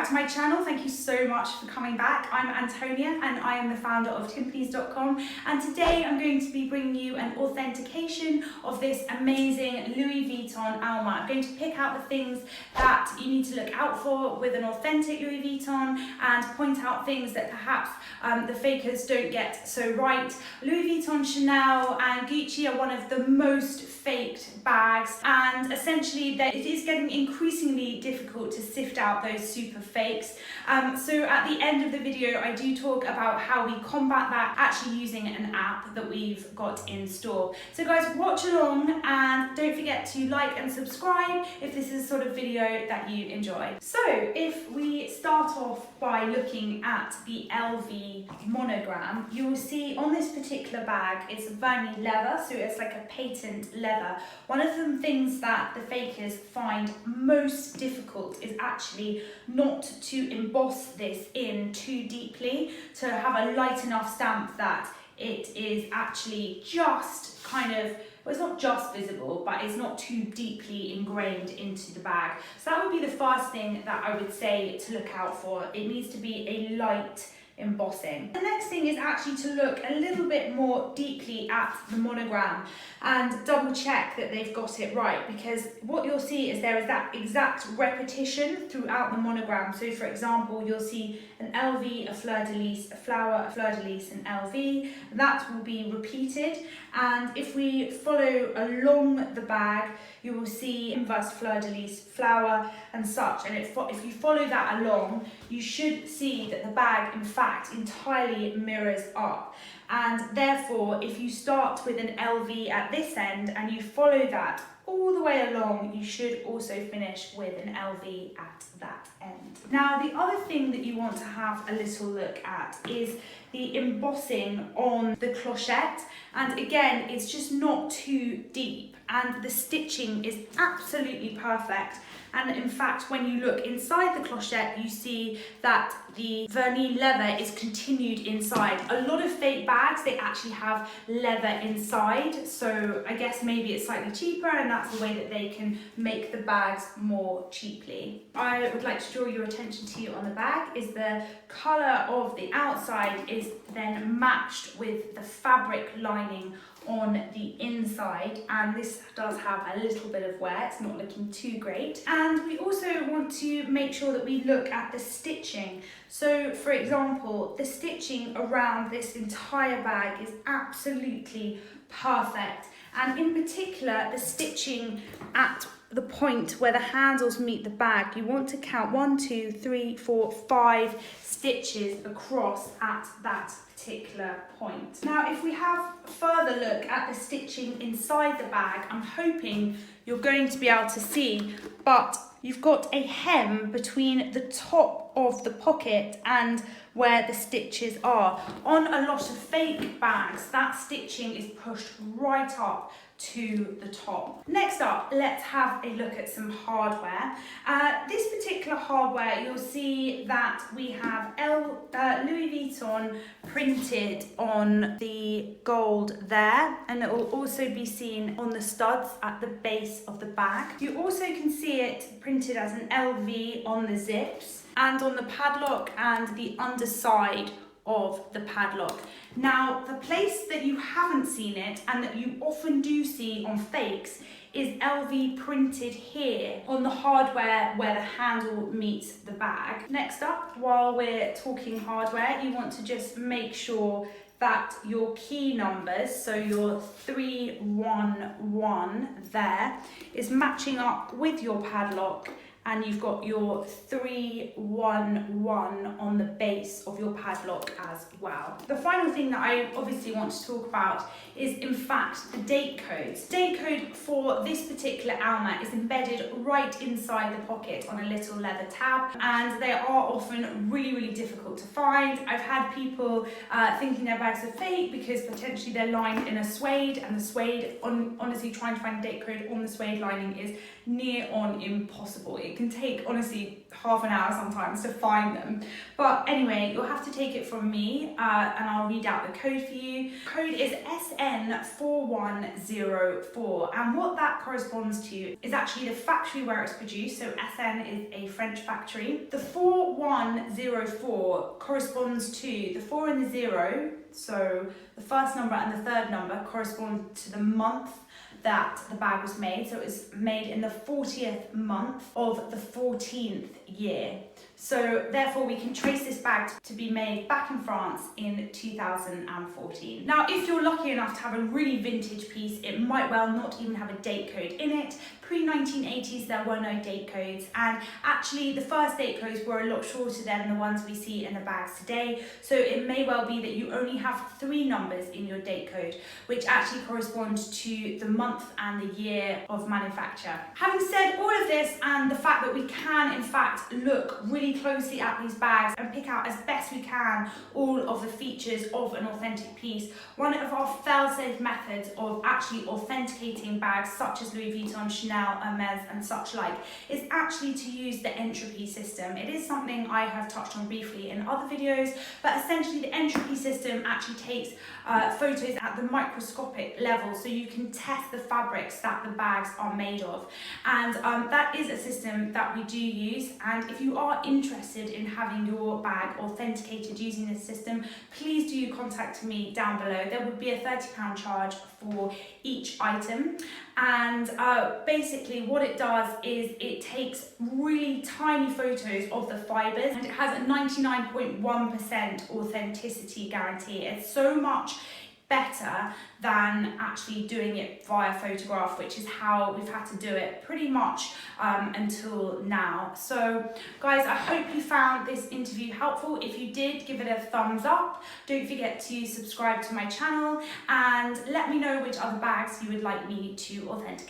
back to my channel. Thank you so much for coming back. I'm Antonia and I am the founder of Timpies.com, and today I'm going to be bringing you an authentication of this amazing Louis Vuitton Alma. I'm going to pick out the things that you need to look out for with an authentic Louis Vuitton and point out things that perhaps the fakers don't get so right. Louis Vuitton, Chanel and Gucci are one of the most faked bags, and essentially it is getting increasingly difficult to sift out those super fakes. So at the end of the video I do talk about how we combat that actually using an app that we've got in store. So guys, watch along and don't forget to like and subscribe if this is the sort of video that you enjoy. So if we start off by looking at the LV Monogram, you will see on this particular bag it's Vernis leather, so it's like a patent leather. One of the things that the fakers find most difficult is actually not to emboss this in too deeply, to have a light enough stamp that it is actually just kind of, well, it's not just visible, but it's not too deeply ingrained into the bag. So that would be the first thing that I would say to look out for. It needs to be a light embossing. The next thing is actually to look a little bit more deeply at the monogram and double check that they've got it right, because what you'll see is there is that exact repetition throughout the monogram. So for example, you'll see an LV, a fleur-de-lis, a flower, a fleur-de-lis, an LV. That will be repeated, and if we follow along the bag, you will see inverse fleur-de-lis, flower and such, and if you follow that along, you should see that the bag in fact entirely mirrors up. And therefore, if you start with an LV at this end and you follow that all the way along, you should also finish with an LV at that end. Now, the other thing that you want to have a little look at is the embossing on the clochette. And again, it's just not too deep and the stitching is absolutely perfect. And in fact, when you look inside the clochette, you see that the Vernis leather is continued inside. A lot of fake bags, they actually have leather inside. So I guess maybe it's slightly cheaper and that's the way that they can make the bags more cheaply. I would like to draw your attention to on the bag is the colour of the outside is then matched with the fabric lining on the inside, and this does have a little bit of wear, it's not looking too great. And we also want to make sure that we look at the stitching. So for example, the stitching around this entire bag is absolutely perfect, and in particular the stitching at the point where the handles meet the bag, you want to count 1, 2, 3, 4, 5 stitches across at that particular point. Now, if we have a further look at the stitching inside the bag, I'm hoping you're going to be able to see, but you've got a hem between the top of the pocket and where the stitches are. On a lot of fake bags, that stitching is pushed right up to the top. Next up, let's have a look at some hardware. This particular hardware, you'll see that we have Louis Vuitton printed on the gold there, and it will also be seen on the studs at the base of the bag. You also can see it printed as an LV on the zips and on the padlock and the underside of the padlock. Now, the place that you haven't seen it and that you often do see on fakes is LV printed here on the hardware where the handle meets the bag. Next up, while we're talking hardware, you want to just make sure that your key numbers, so your 311 there, is matching up with your padlock, and you've got your 311 on the base of your padlock as well. The final thing that I obviously want to talk about is in fact the date codes. Date code for this particular Alma is embedded right inside the pocket on a little leather tab, and they are often really difficult to find. I've had people thinking their bags are fake because potentially they're lined in a suede, and the suede, honestly trying to find a date code on the suede lining is near on impossible. It It can take, honestly, half an hour sometimes to find them. But anyway, you'll have to take it from me and I'll read out the code for you. Code is SN4104, and what that corresponds to is actually the factory where it's produced. So SN is a French factory. The 4104 corresponds to the 4 and the 0, so the first number and the third number correspond to the month that the bag was made. So it was made in the 40th month of the 14th year. So therefore we can trace this bag to be made back in France in 2014. Now, if you're lucky enough to have a really vintage piece, it might well not even have a date code in it. Pre-1980s, there were no date codes, and actually the first date codes were a lot shorter than the ones we see in the bags today. So it may well be that you only have 3 numbers in your date code, which actually corresponds to the month and the year of manufacture. Having said all of this, and the fact that we can in fact look really closely at these bags and pick out as best we can all of the features of an authentic piece, one of our fail-safe methods of actually authenticating bags such as Louis Vuitton, Chanel, Hermes and such like is actually to use the Entropy system. It is something I have touched on briefly in other videos, but essentially the Entropy system actually takes photos at the microscopic level, so you can test the fabrics that the bags are made of, and that is a system that we do use. And if you are interested in having your bag authenticated using this system, please do contact me down below. There would be a £30 charge for each item, and basically what it does is it takes really tiny photos of the fibres, and it has a 99.1% authenticity guarantee. It's so much better than actually doing it via photograph, which is how we've had to do it pretty much until now. So guys, I hope you found this interview helpful. If you did, give it a thumbs up. Don't forget to subscribe to my channel and let me know which other bags you would like me to authenticate.